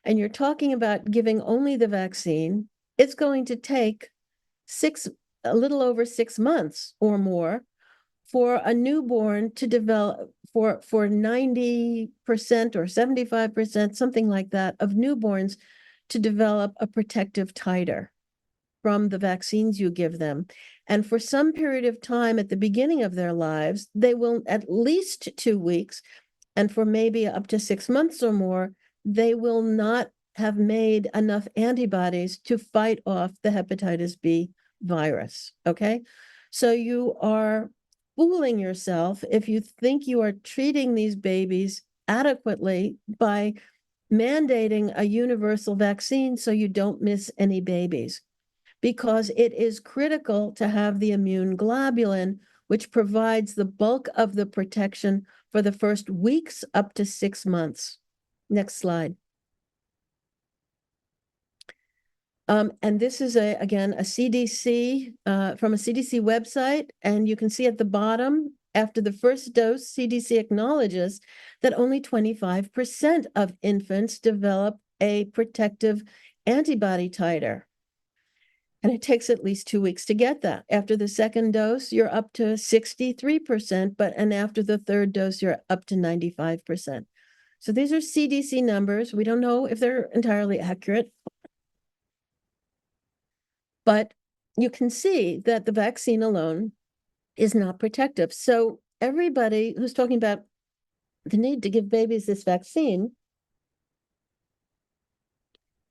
and you're talking about giving only the vaccine, it's going to take a little over 6 months or more for a newborn to develop, for 90% or 75%, something like that, of newborns to develop a protective titer from the vaccines you give them. And for some period of time at the beginning of their lives, they will, at least 2 weeks, and for maybe up to 6 months or more, they will not have made enough antibodies to fight off the hepatitis B virus, okay? So you are fooling yourself if you think you are treating these babies adequately by mandating a universal vaccine so you don't miss any babies, because it is critical to have the immune globulin, which provides the bulk of the protection for the first weeks up to 6 months. Next slide. And this is again a CDC from a CDC website, and you can see at the bottom, after the first dose, CDC acknowledges that only 25% of infants develop a protective antibody titer. And it takes at least 2 weeks to get that. After the second dose, you're up to 63%, and after the third dose, you're up to 95%. So these are CDC numbers. We don't know if they're entirely accurate, but you can see that the vaccine alone is not protective. So everybody who's talking about the need to give babies this vaccine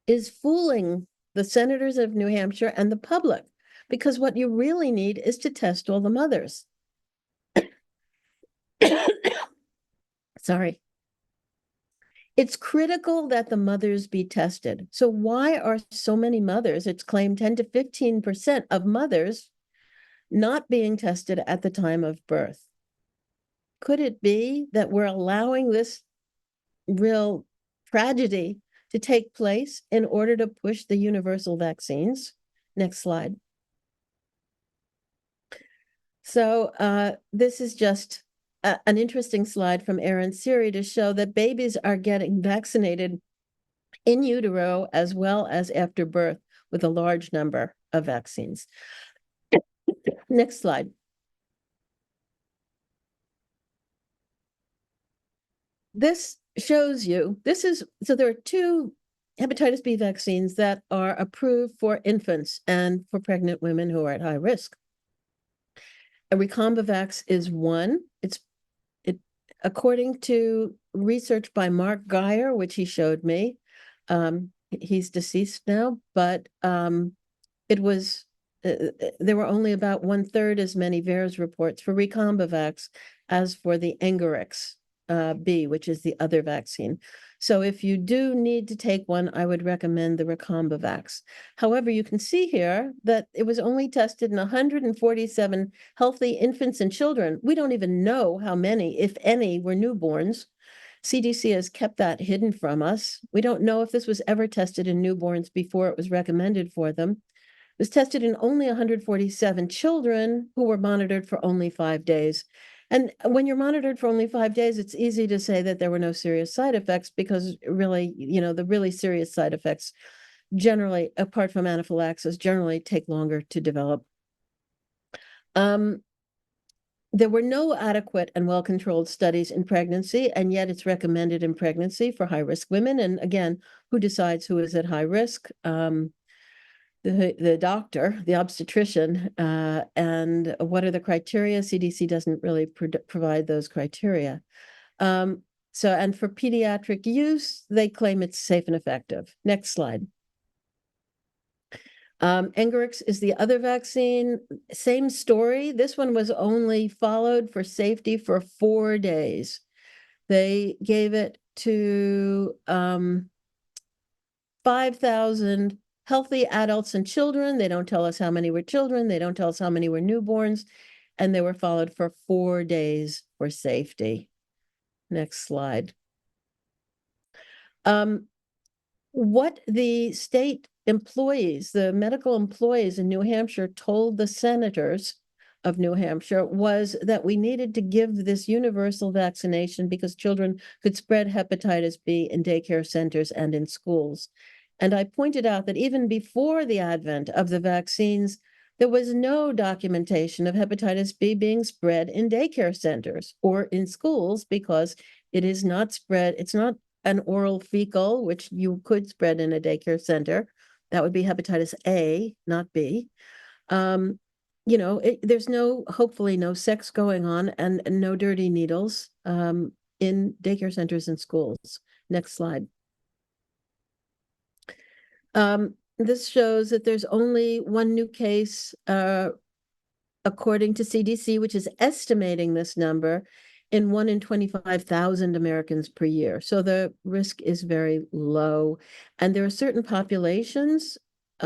is fooling the senators of New Hampshire and the public, because what you really need is to test all the mothers. Sorry. It's critical that the mothers be tested. So why are so many mothers, it's claimed 10 to 15% of mothers, not being tested at the time of birth? Could it be that we're allowing this real tragedy to take place in order to push the universal vaccines? Next slide. So this is just an interesting slide from Aaron Siri to show that babies are getting vaccinated in utero as well as after birth with a large number of vaccines. Next slide. This shows you, so there are 2 hepatitis B vaccines that are approved for infants and for pregnant women who are at high risk. Recombivax is one. According to research by Mark Geyer, which he showed me, he's deceased now, but it was there were only about 1/3 as many VAERS reports for Recombivax as for the Engerix B, which is the other vaccine. So if you do need to take one, I would recommend the Recombivax. However, you can see here that it was only tested in 147 healthy infants and children. We don't even know how many, if any, were newborns. CDC has kept that hidden from us. We don't know if this was ever tested in newborns before it was recommended for them. It was tested in only 147 children who were monitored for only 5 days. And when you're monitored for only 5 days, it's easy to say that there were no serious side effects, because really, the really serious side effects generally, apart from anaphylaxis, generally take longer to develop. There were no adequate and well-controlled studies in pregnancy, and yet it's recommended in pregnancy for high-risk women. And again, who decides who is at high risk? The doctor, the obstetrician, and what are the criteria? CDC doesn't really provide those criteria. And for pediatric use, they claim it's safe and effective. Next slide. Engerix is the other vaccine. Same story. This one was only followed for safety for 4 days. They gave it to 5,000 healthy adults and children. They don't tell us how many were children. They don't tell us how many were newborns. And they were followed for 4 days for safety. Next slide. What the state employees, the medical employees in New Hampshire told the senators of New Hampshire was that we needed to give this universal vaccination because children could spread hepatitis B in daycare centers and in schools. And I pointed out that even before the advent of the vaccines, there was no documentation of hepatitis B being spread in daycare centers or in schools because it is not spread. It's not an oral fecal, which you could spread in a daycare center. That would be hepatitis A, not B. There's hopefully no sex going on and no dirty needles in daycare centers and schools. Next slide. This shows that there's only one new case, according to CDC, which is estimating this number in 1 in 25,000 Americans per year. So the risk is very low. And there are certain populations,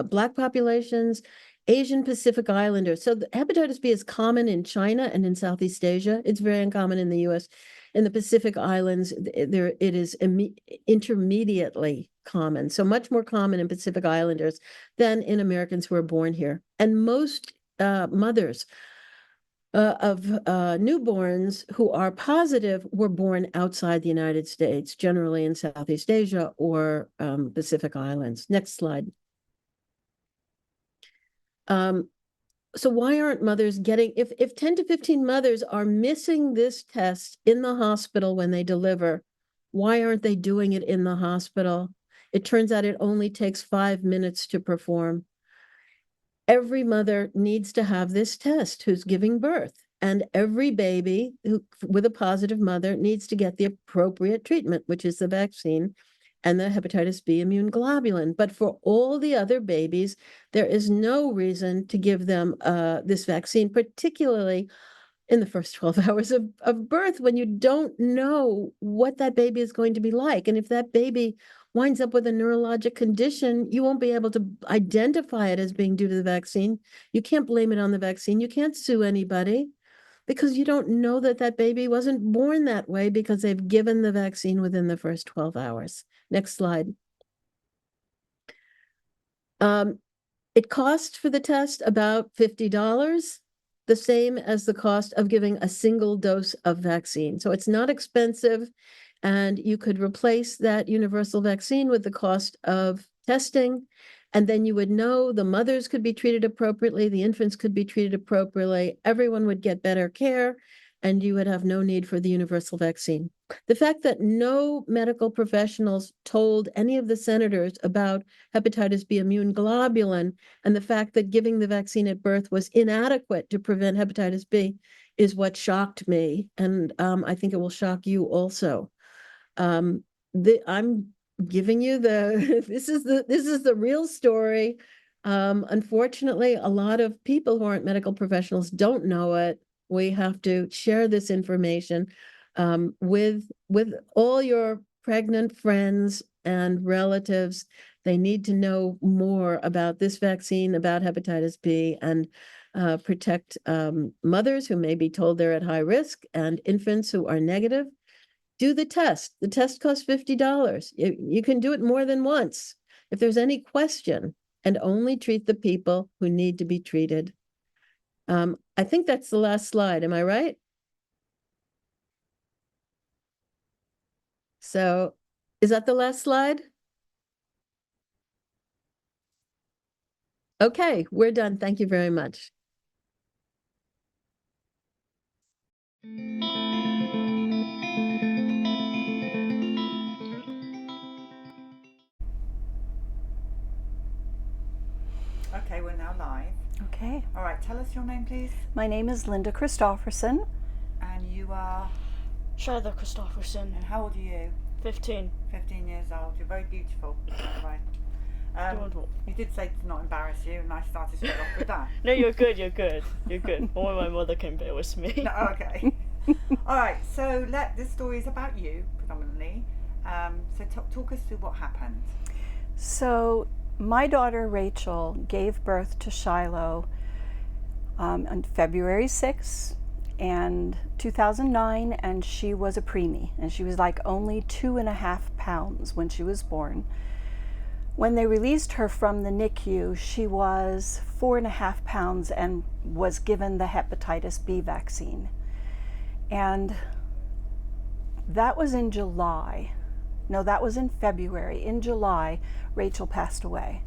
Black populations, Asian Pacific Islanders. So the hepatitis B is common in China and in Southeast Asia. It's very uncommon in the US. In the Pacific Islands, it is intermediately common. So much more common in Pacific Islanders than in Americans who are born here. And most mothers of newborns who are positive were born outside the United States, generally in Southeast Asia or Pacific Islands. Next slide. So why aren't mothers getting, if 10 to 15 mothers are missing this test in the hospital when they deliver, why aren't they doing it in the hospital? It turns out it only takes 5 minutes to perform. Every mother needs to have this test who's giving birth, and every baby with a positive mother needs to get the appropriate treatment, which is the vaccine and the hepatitis B immune globulin. But for all the other babies, there is no reason to give them this vaccine, particularly in the first 12 hours of birth, when you don't know what that baby is going to be like. And if that baby winds up with a neurologic condition, you won't be able to identify it as being due to the vaccine. You can't blame it on the vaccine. You can't sue anybody because you don't know that that baby wasn't born that way because they've given the vaccine within the first 12 hours. Next slide. It costs for the test about $50, the same as the cost of giving a single dose of vaccine. So it's not expensive, and you could replace that universal vaccine with the cost of testing, and then you would know the mothers could be treated appropriately, the infants could be treated appropriately, everyone would get better care, and you would have no need for the universal vaccine. The fact that no medical professionals told any of the senators about hepatitis B immune globulin, and the fact that giving the vaccine at birth was inadequate to prevent hepatitis B is what shocked me, and I think it will shock you also. I'm giving you this is the real story. Unfortunately, a lot of people who aren't medical professionals don't know it. We have to share this information with all your pregnant friends and relatives. They need to know more about this vaccine, about hepatitis B, and protect mothers who may be told they're at high risk and infants who are negative. Do the test. The test costs $50. You can do it more than once if there's any question, and only treat the people who need to be treated. I think that's the last slide. Am I right? So is that the last slide? Okay, we're done. Thank you very much. Okay, we're now live. Okay. All right, tell us your name, please. My name is Linda Christofferson. And you are? Shayla Christofferson. And how old are you? 15. 15 years old. You're very beautiful. Right. You did say to not embarrass you, and I started straight off with that. No, you're good, you're good. You're good. Only my mother can bear with me. No, okay. All right, so this story is about you predominantly. So talk us through what happened. So my daughter Rachel gave birth to Shiloh on February 6th and 2009, and she was a preemie, and she was like only 2.5 pounds when she was born. When they released her from the NICU, she was 4.5 pounds and was given the Hepatitis B vaccine. And that was in July. No, that was in February. In July, Rachel passed away.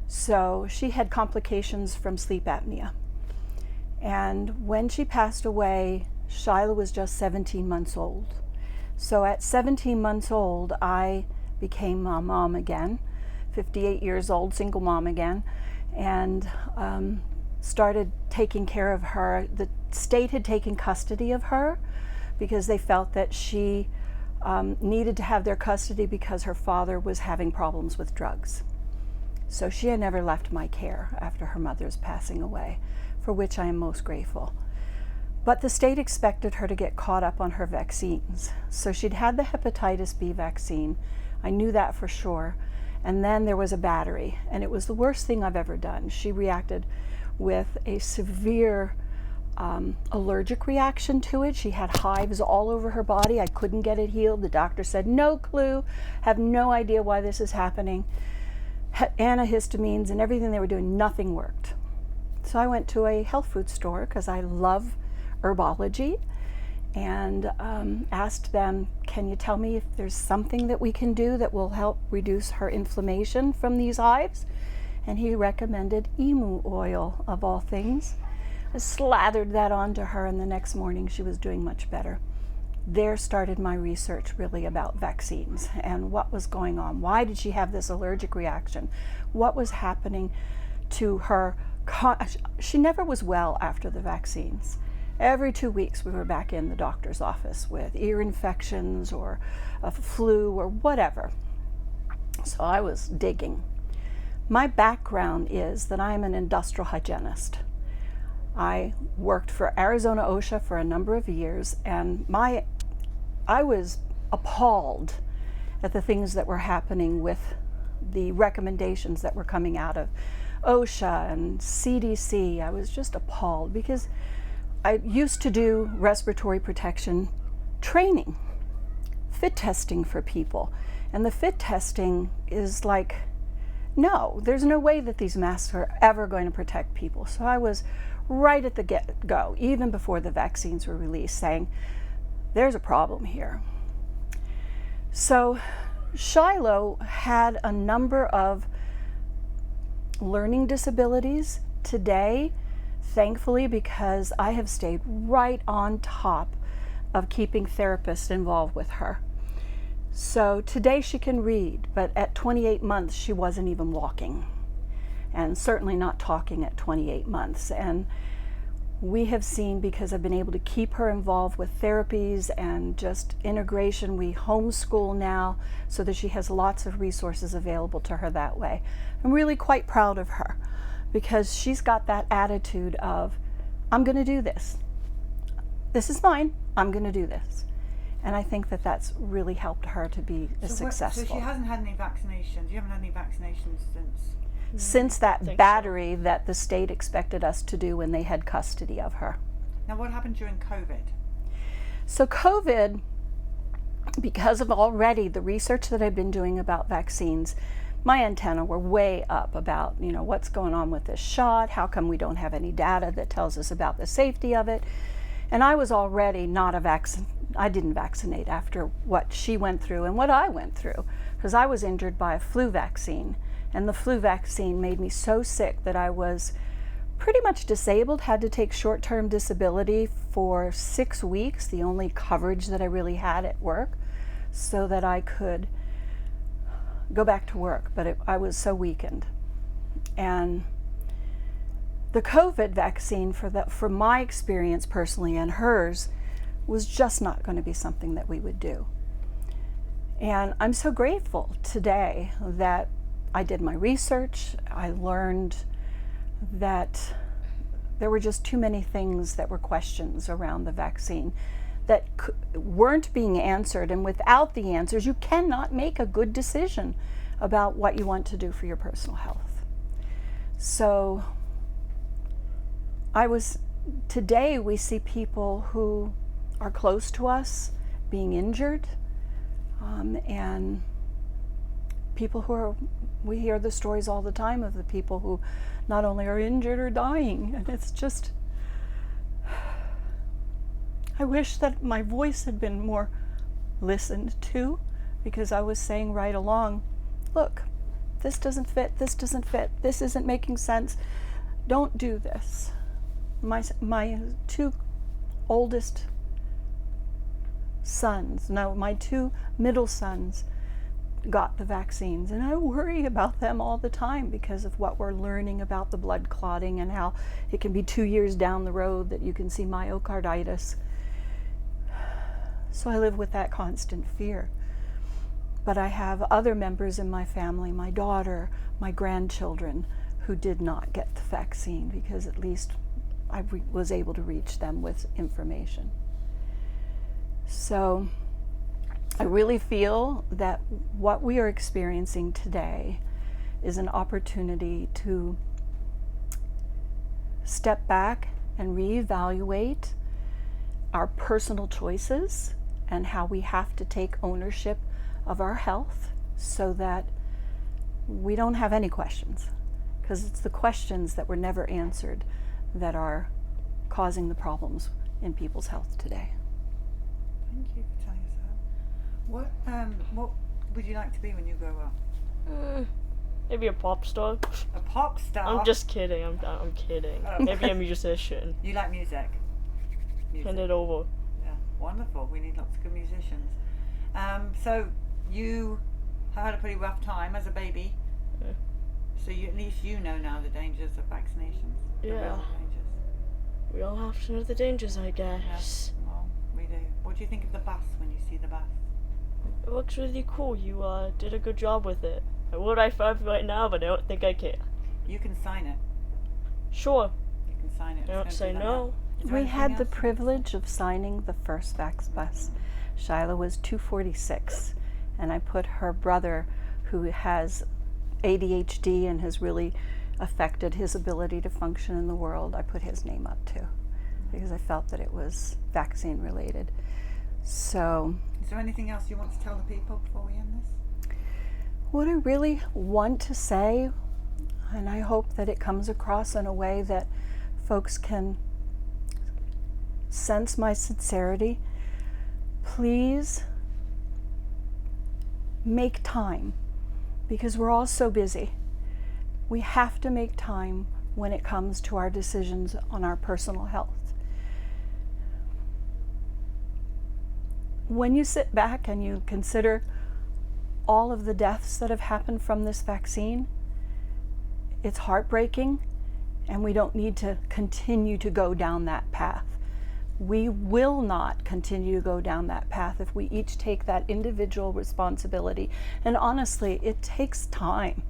So she had complications from sleep apnea. And when she passed away, Shiloh was just 17 months old. So at 17 months old, I became a mom again, 58 years old, single mom again, and started taking care of her. The state had taken custody of her because they felt that she needed to have their custody because her father was having problems with drugs. So she had never left my care after her mother's passing away, for which I am most grateful. But the state expected her to get caught up on her vaccines. So she'd had the Hepatitis B vaccine. I knew that for sure. And then there was a battery, and it was the worst thing I've ever done. She reacted with a severe allergic reaction to it. She had hives all over her body. I couldn't get it healed. The doctor said, no clue, have no idea why this is happening. Antihistamines and everything they were doing, nothing worked. So I went to a health food store because I love herbology, and asked them, can you tell me if there's something that we can do that will help reduce her inflammation from these hives? And he recommended emu oil, of all things. I slathered that onto her, and the next morning she was doing much better. There started my research really about vaccines and what was going on. Why did she have this allergic reaction? What was happening to her? She never was well after the vaccines. Every 2 weeks we were back in the doctor's office with ear infections or a flu or whatever. So I was digging. My background is that I'm an industrial hygienist. I worked for Arizona OSHA for a number of years, and I was appalled at the things that were happening with the recommendations that were coming out of OSHA and CDC. I was just appalled because I used to do respiratory protection training, fit testing for people. And the fit testing is like, no, there's no way that these masks are ever going to protect people. So I was right at the get-go, even before the vaccines were released, saying, there's a problem here. So Shiloh had a number of learning disabilities. Today, thankfully, because I have stayed right on top of keeping therapists involved with her. So today she can read, but at 28 months she wasn't even walking, and certainly not talking at 28 months. And we have seen, because I've been able to keep her involved with therapies and just integration, we homeschool now so that she has lots of resources available to her that way. I'm really quite proud of her because she's got that attitude of, I'm going to do this. This is mine. I'm going to do this. And I think that that's really helped her to be successful. So she hasn't had any vaccinations. You haven't had any vaccinations since that battery that the state expected us to do when they had custody of her. Now, what happened during COVID? So COVID, because of already the research that I've been doing about vaccines, my antenna were way up about, what's going on with this shot? How come we don't have any data that tells us about the safety of it? And I was already not I didn't vaccinate after what she went through and what I went through, because I was injured by a flu vaccine. And the flu vaccine made me so sick that I was pretty much disabled, had to take short-term disability for 6 weeks, the only coverage that I really had at work, so that I could go back to work, but I was so weakened. And the COVID vaccine, for my experience personally and hers, was just not going to be something that we would do. And I'm so grateful today that I did my research. I learned that there were just too many things that were questions around the vaccine that weren't being answered. And without the answers, you cannot make a good decision about what you want to do for your personal health. So today we see people who are close to us being injured, and people we hear the stories all the time of the people who not only are injured or dying, and it's just, I wish that my voice had been more listened to, because I was saying right along, look, this doesn't fit, this doesn't fit, this isn't making sense, don't do this. My two oldest sons, no, my two middle sons got the vaccines, and I worry about them all the time because of what we're learning about the blood clotting and how it can be 2 years down the road that you can see myocarditis. So I live with that constant fear. But I have other members in my family, my daughter, my grandchildren, who did not get the vaccine because at least I was able to reach them with information. So I really feel that what we are experiencing today is an opportunity to step back and reevaluate our personal choices and how we have to take ownership of our health so that we don't have any questions, because it's the questions that were never answered that are causing the problems in people's health today. Thank you for telling us that. What would you like to be when you grow up? Maybe a pop star. A pop star? I'm just kidding. I'm kidding. Oh. Maybe a musician. You like music? Hand it over. Yeah, wonderful. We need lots of good musicians. So you had a pretty rough time as a baby. Yeah. So at least you know now the dangers of vaccinations. The Yeah. real dangers. We all have to know the dangers, I guess. Yes. Well, we do. What do you think of the bus when you see the bus? It looks really cool. You did a good job with it. I would I-5 right now, but I don't think I can. You can sign it. Sure. You can sign it. I don't It's say gonna be like no. that. Is there We anything had the else? privilege of signing the first Vax bus. Shiloh was 246, and I put her brother, who has ADHD and has really affected his ability to function in the world, I put his name up too, because I felt that it was vaccine related. So Is there anything else you want to tell the people before we end this? what I really want to say, and I hope that it comes across in a way that folks can sense my sincerity, please make time, because we're all so busy. We have to make time when it comes to our decisions on our personal health. When you sit back and you consider all of the deaths that have happened from this vaccine, it's heartbreaking, and we don't need to continue to go down that path. We will not continue to go down that path if we each take that individual responsibility. And honestly, it takes time.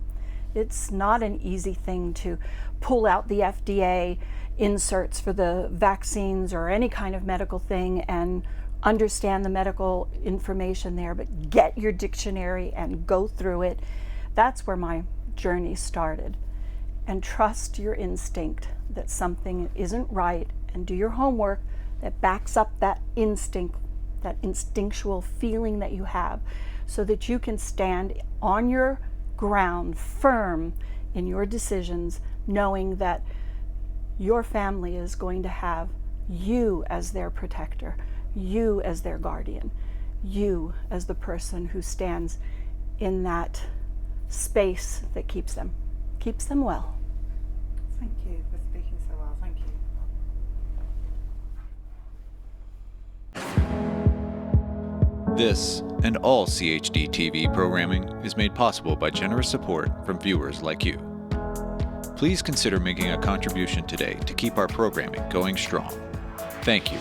It's not an easy thing to pull out the FDA inserts for the vaccines or any kind of medical thing and understand the medical information there, but get your dictionary and go through it. That's where my journey started. And trust your instinct that something isn't right, and do your homework that backs up that instinct, that instinctual feeling that you have, so that you can stand on your ground firm in your decisions, knowing that your family is going to have you as their protector, you as their guardian, you as the person who stands in that space that keeps them well. Thank you for speaking so well. Thank you. This and all CHD TV programming is made possible by generous support from viewers like you. Please consider making a contribution today to keep our programming going strong. Thank you.